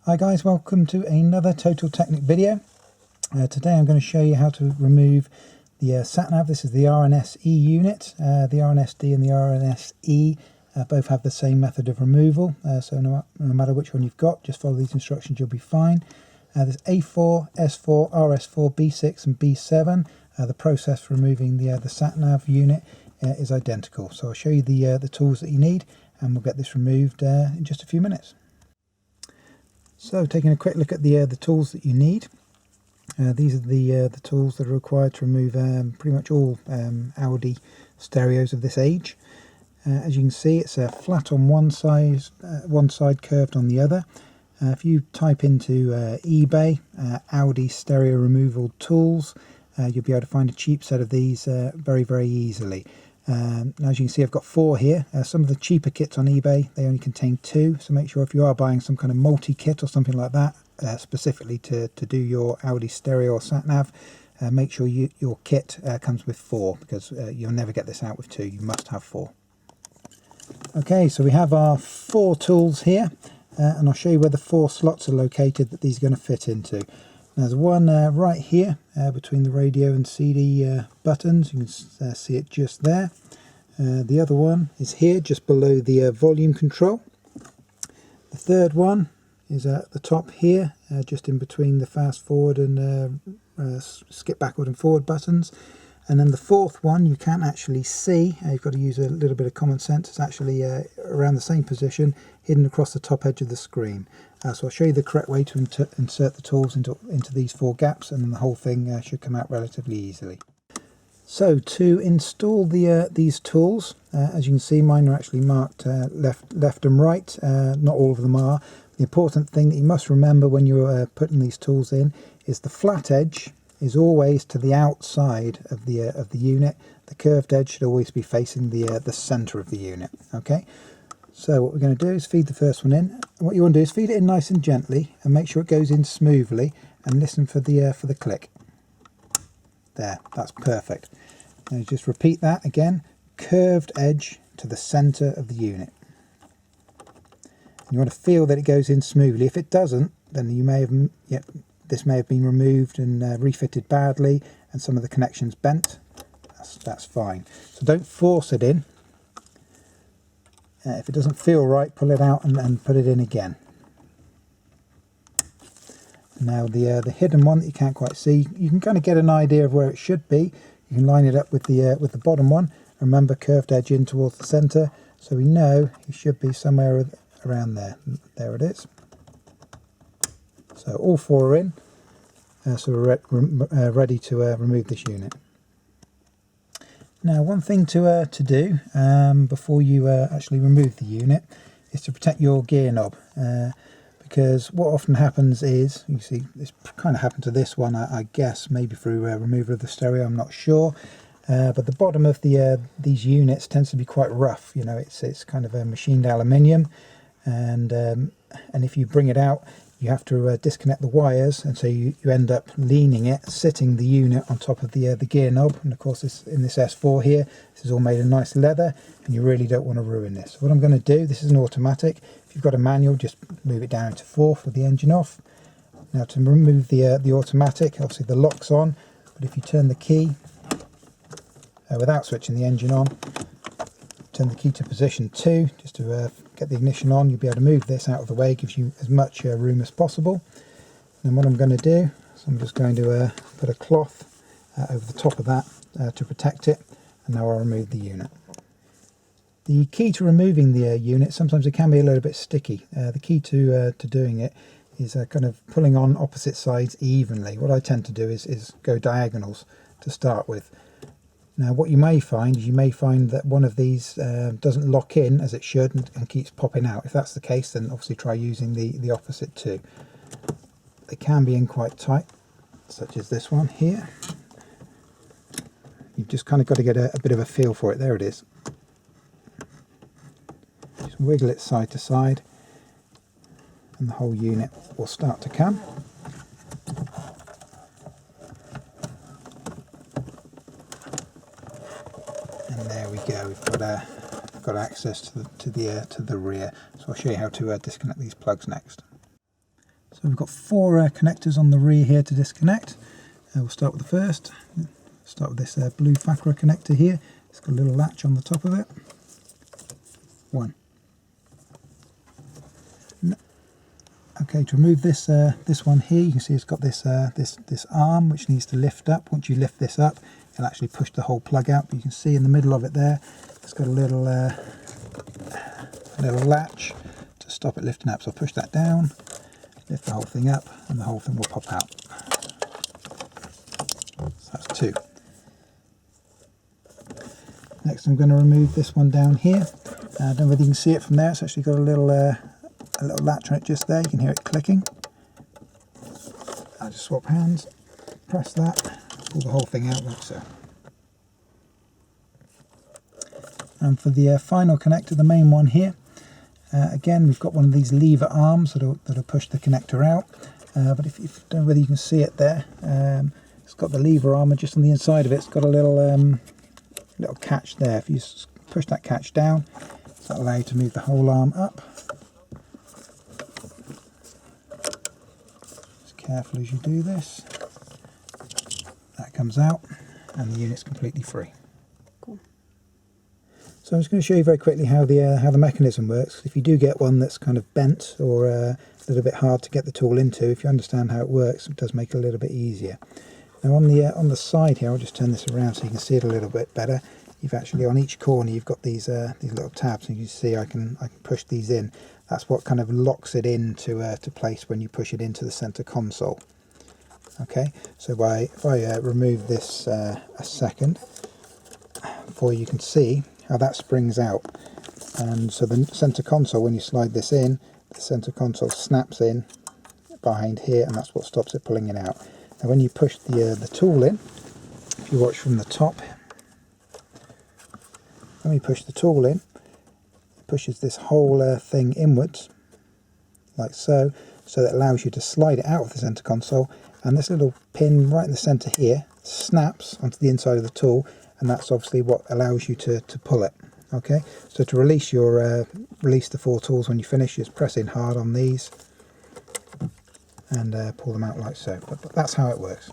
Hi guys, welcome to another Total Technik video. Today I'm going to show you how to remove the sat-nav. This is the RNS-E unit. The RNS-D and the RNS-E both have the same method of removal, so no matter which one you've got, just follow these instructions, you'll be fine. There's A4, S4, RS4, B6 and B7. The process for removing the sat-nav unit is identical. So I'll show you the tools that you need and we'll get this removed in just a few minutes. So taking a quick look at the tools that you need. These are the tools that are required to remove pretty much all Audi stereos of this age. As you can see, it's flat on one side, curved on the other. If you type into eBay Audi stereo removal tools, you'll be able to find a cheap set of these very easily. As you can see, I've got 4 here. Some of the cheaper kits on eBay, they only contain 2, so make sure if you are buying some kind of multi-kit or something like that, specifically to do your Audi stereo or sat-nav, make sure your kit comes with 4, because you'll never get this out with 2, you must have 4. Okay, so we have our 4 tools here, and I'll show you where the 4 slots are located that these are going to fit into. There's one right here between the radio and CD buttons. You can see it just there. The other one is here just below the volume control. The third one is at the top here, just in between the fast forward and skip backward and forward buttons. And then the fourth one you can't actually see. You've got to use a little bit of common sense. It's actually around the same position, hidden across the top edge of the screen. So I'll show you the correct way to insert the tools into these 4 gaps, and then the whole thing should come out relatively easily. So to install these tools, as you can see, mine are actually marked left and right. Not all of them are. The important thing that you must remember when you're putting these tools in is the flat edge is always to the outside of the unit. The curved edge should always be facing the center of the unit. Okay. So what we're going to do is feed the first one in. What you want to do is feed it in nice and gently and make sure it goes in smoothly, and listen for the click. There, that's perfect. Now you just repeat that again. Curved edge to the center of the unit. You want to feel that it goes in smoothly. If it doesn't, then you may have this may have been removed and refitted badly, and some of the connections bent. That's fine. So don't force it in. If it doesn't feel right, pull it out and put it in again. Now the hidden one that you can't quite see, you can kind of get an idea of where it should be. You can line it up with the bottom one. Remember, curved edge in towards the center, so we know it should be somewhere around there. There it is. So all 4 are in, so we're ready to remove this unit. Now, one thing to do before you actually remove the unit is to protect your gear knob, because what often happens is, you see, this kind of happened to this one, I guess, maybe through removal of the stereo, I'm not sure, but the bottom of these units tends to be quite rough. You know, it's kind of a machined aluminium, and if you bring it out, you have to disconnect the wires, and so you end up leaning it, sitting the unit on top of the gear knob. And of course, in this S4 here, this is all made of nice leather, and you really don't want to ruin this. So what I'm going to do, this is an automatic. If you've got a manual, just move it down into 4th with the engine off. Now to remove the automatic, obviously the lock's on, but if you turn the key without switching the engine on, turn the key to position 2 just to get the ignition on, you'll be able to move this out of the way. It gives you as much room as possible. And what I'm going to do is I'm just going to put a cloth over the top of that to protect it, and now I'll remove the unit. The key to removing the unit, sometimes it can be a little bit sticky. The key to doing it is kind of pulling on opposite sides evenly. What I tend to do is go diagonals to start with. Now what you may find is that one of these doesn't lock in as it should and keeps popping out. If that's the case, then obviously try using the opposite too. They can be in quite tight, such as this one here. You've just kind of got to get a bit of a feel for it. There it is. Just wiggle it side to side and the whole unit will start to come. And there we go, we've got access to the rear. So I'll show you how to disconnect these plugs next. So we've got 4 connectors on the rear here to disconnect. We'll start with the first. Start with this blue Fakra connector here. It's got a little latch on the top of it. 1. Okay, to remove this this one here, you can see it's got this this arm which needs to lift up. Once you lift this up, it'll actually push the whole plug out. But you can see in the middle of it there, it's got a little latch to stop it lifting up. So I'll push that down, lift the whole thing up, and the whole thing will pop out. So that's 2. Next, I'm going to remove this one down here. I don't know whether you can see it from there. It's actually got a little latch on it just there. You can hear it clicking. I'll just swap hands, press that, pull the whole thing out like so. And for the final connector, the main one here, again we've got one of these lever arms that'll push the connector out. But if you don't know whether you can see it there, it's got the lever arm, and just on the inside of it, it's got a little little catch there. If you push that catch down, that'll allow you to move the whole arm up. Just careful as you do this. That comes out, and the unit's completely free. Cool. So I'm just going to show you very quickly how the mechanism works. If you do get one that's kind of bent or a little bit hard to get the tool into, if you understand how it works, it does make it a little bit easier. Now on the side here, I'll just turn this around so you can see it a little bit better. You've actually, on each corner, you've got these little tabs, and you can see I can push these in. That's what kind of locks it into to place when you push it into the center console. Okay, so if I remove this a second, for you can see how that springs out. And so the center console, when you slide this in, the center console snaps in behind here, and that's what stops it pulling it out. Now when you push the tool in, if you watch from the top, when we push the tool in, it pushes this whole thing inwards, like so, so that allows you to slide it out of the center console, and this little pin right in the center here snaps onto the inside of the tool, and that's obviously what allows you to pull it. Okay, so to release the 4 tools when you finish, just press in hard on these and pull them out like so. But that's how it works.